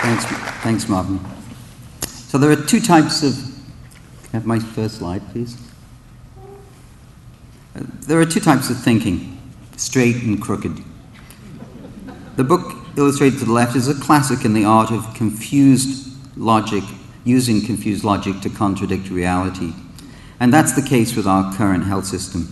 Thanks, Martin. So there are two types of... Have my first slide, please. There are two types of thinking, straight and crooked. The book illustrated to the left is a classic in the art of confused logic, using confused logic to contradict reality. And that's the case with our current health system.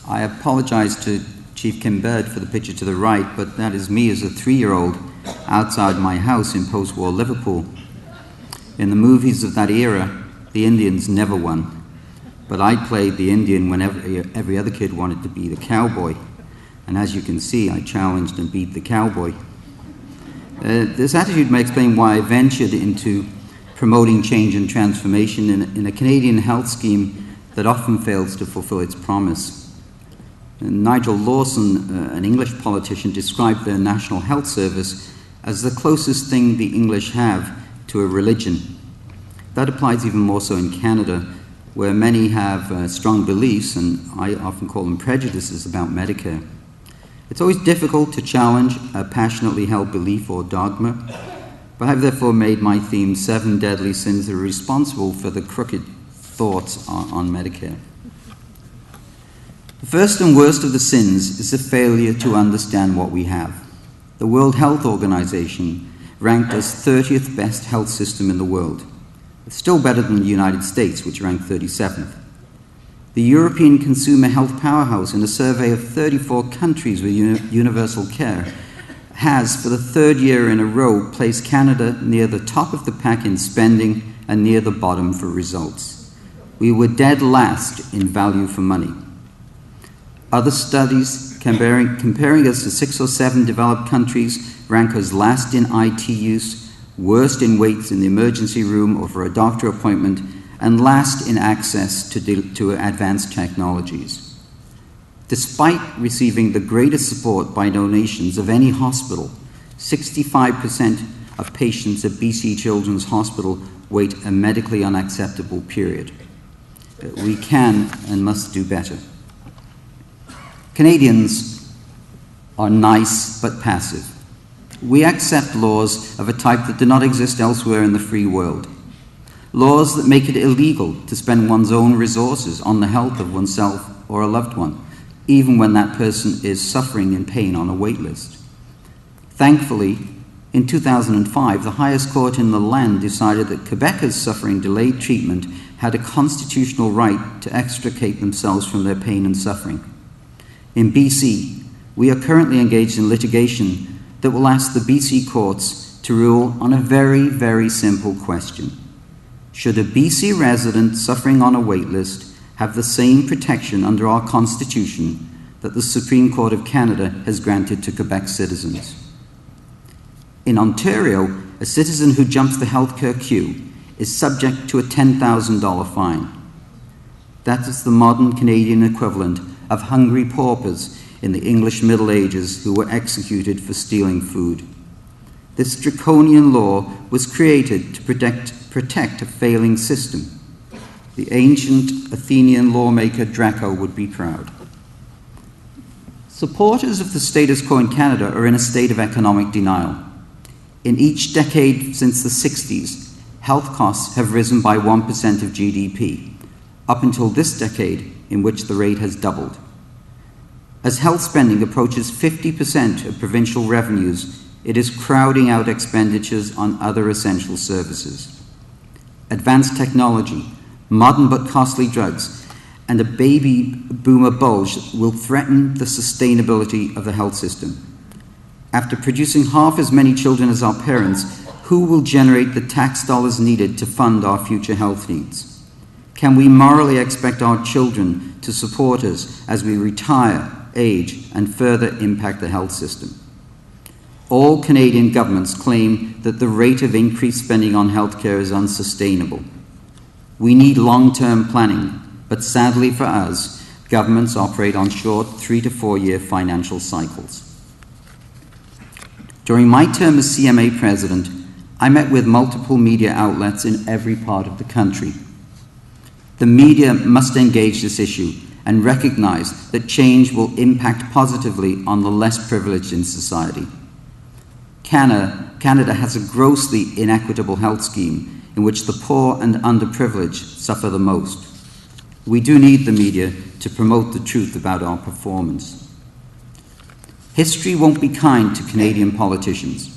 I apologize to Chief Kim Bird for the picture to the right, but that is me as a 3-year-old outside my house in post-war Liverpool. In the movies of that era, the Indians never won, but I played the Indian when every other kid wanted to be the cowboy. And as you can see, I challenged and beat the cowboy. This attitude may explain why I ventured into promoting change and transformation in a Canadian health scheme that often fails to fulfill its promise. And Nigel Lawson, an English politician, described the National Health Service as the closest thing the English have to a religion. That applies even more so in Canada, where many have strong beliefs, and I often call them prejudices, about Medicare. It's always difficult to challenge a passionately held belief or dogma, but I've therefore made my theme 7 deadly sins that are responsible for the crooked thoughts on Medicare. The first and worst of the sins is the failure to understand what we have. The World Health Organization ranked us 30th best health system in the world. It's still better than the United States, which ranked 37th. The European Consumer Health Powerhouse, in a survey of 34 countries with universal care, has, for the 3rd year in a row, placed Canada near the top of the pack in spending and near the bottom for results. We were dead last in value for money. Other studies comparing us to 6 or 7 developed countries rank us last in IT use, worst in waits in the emergency room or for a doctor appointment, and last in access to advanced technologies. Despite receiving the greatest support by donations of any hospital, 65% of patients at BC Children's Hospital wait a medically unacceptable period. We can and must do better. Canadians are nice but passive. We accept laws of a type that do not exist elsewhere in the free world. Laws that make it illegal to spend one's own resources on the health of oneself or a loved one, even when that person is suffering in pain on a wait list. Thankfully, in 2005, the highest court in the land decided that Quebecers suffering delayed treatment had a constitutional right to extricate themselves from their pain and suffering. In BC, we are currently engaged in litigation that will ask the BC courts to rule on a very, very simple question. Should a BC resident suffering on a wait list have the same protection under our Constitution that the Supreme Court of Canada has granted to Quebec citizens? In Ontario, a citizen who jumps the healthcare queue is subject to a $10,000 fine. That is the modern Canadian equivalent of hungry paupers in the English Middle Ages who were executed for stealing food. This draconian law was created to protect a failing system. The ancient Athenian lawmaker Draco would be proud. Supporters of the status quo in Canada are in a state of economic denial. In each decade since the 60s, health costs have risen by 1% of GDP, up until this decade, in which the rate has doubled. As health spending approaches 50% of provincial revenues, it is crowding out expenditures on other essential services. Advanced technology, modern but costly drugs, and a baby boomer bulge will threaten the sustainability of the health system. After producing half as many children as our parents, who will generate the tax dollars needed to fund our future health needs? Can we morally expect our children to support us as we retire, age, and further impact the health system? All Canadian governments claim that the rate of increased spending on healthcare is unsustainable. We need long-term planning, but sadly for us, governments operate on short 3 to 4 year financial cycles. During my term as CMA president, I met with multiple media outlets in every part of the country. The media must engage this issue and recognize that change will impact positively on the less privileged in society. Canada has a grossly inequitable health scheme in which the poor and underprivileged suffer the most. We do need the media to promote the truth about our performance. History won't be kind to Canadian politicians.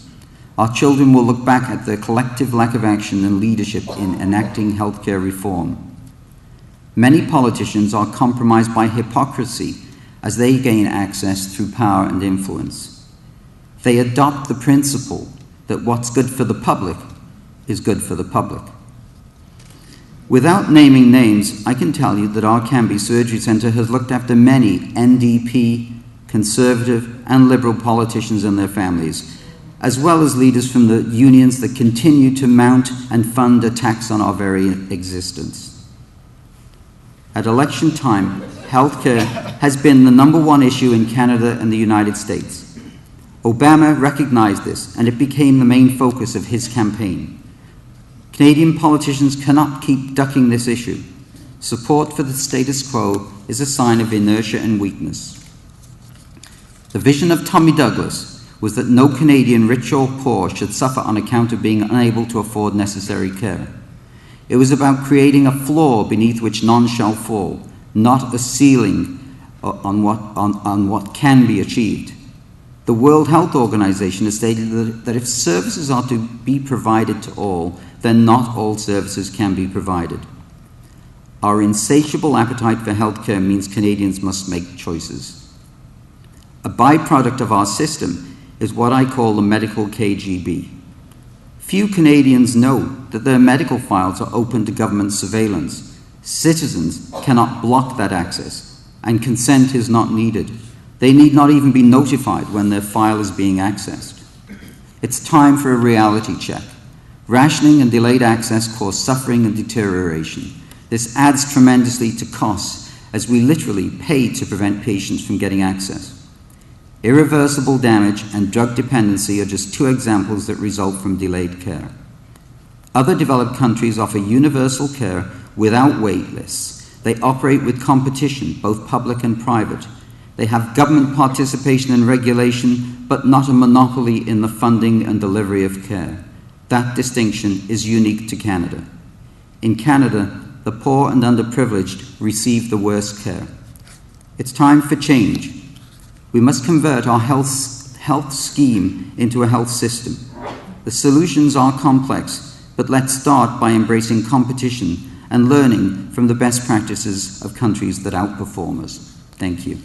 Our children will look back at their collective lack of action and leadership in enacting healthcare reform. Many politicians are compromised by hypocrisy as they gain access through power and influence. They adopt the principle that what's good for the public is good for the public. Without naming names, I can tell you that our Canby Surgery Centre has looked after many NDP, Conservative and Liberal politicians and their families, as well as leaders from the unions that continue to mount and fund attacks on our very existence. At election time, healthcare has been the #1 issue in Canada and the United States. Obama recognized this, and it became the main focus of his campaign. Canadian politicians cannot keep ducking this issue. Support for the status quo is a sign of inertia and weakness. The vision of Tommy Douglas was that no Canadian, rich or poor, should suffer on account of being unable to afford necessary care. It was about creating a floor beneath which none shall fall, not a ceiling on what can be achieved. The World Health Organization has stated that if services are to be provided to all, then not all services can be provided. Our insatiable appetite for healthcare means Canadians must make choices. A byproduct of our system is what I call the medical KGB. Few Canadians know that their medical files are open to government surveillance. Citizens cannot block that access, and consent is not needed. They need not even be notified when their file is being accessed. It's time for a reality check. Rationing and delayed access cause suffering and deterioration. This adds tremendously to costs, as we literally pay to prevent patients from getting access. Irreversible damage and drug dependency are just two examples that result from delayed care. Other developed countries offer universal care without wait lists. They operate with competition, both public and private. They have government participation and regulation, but not a monopoly in the funding and delivery of care. That distinction is unique to Canada. In Canada, the poor and underprivileged receive the worst care. It's time for change. We must convert our health scheme into a health system. The solutions are complex, but let's start by embracing competition and learning from the best practices of countries that outperform us. Thank you.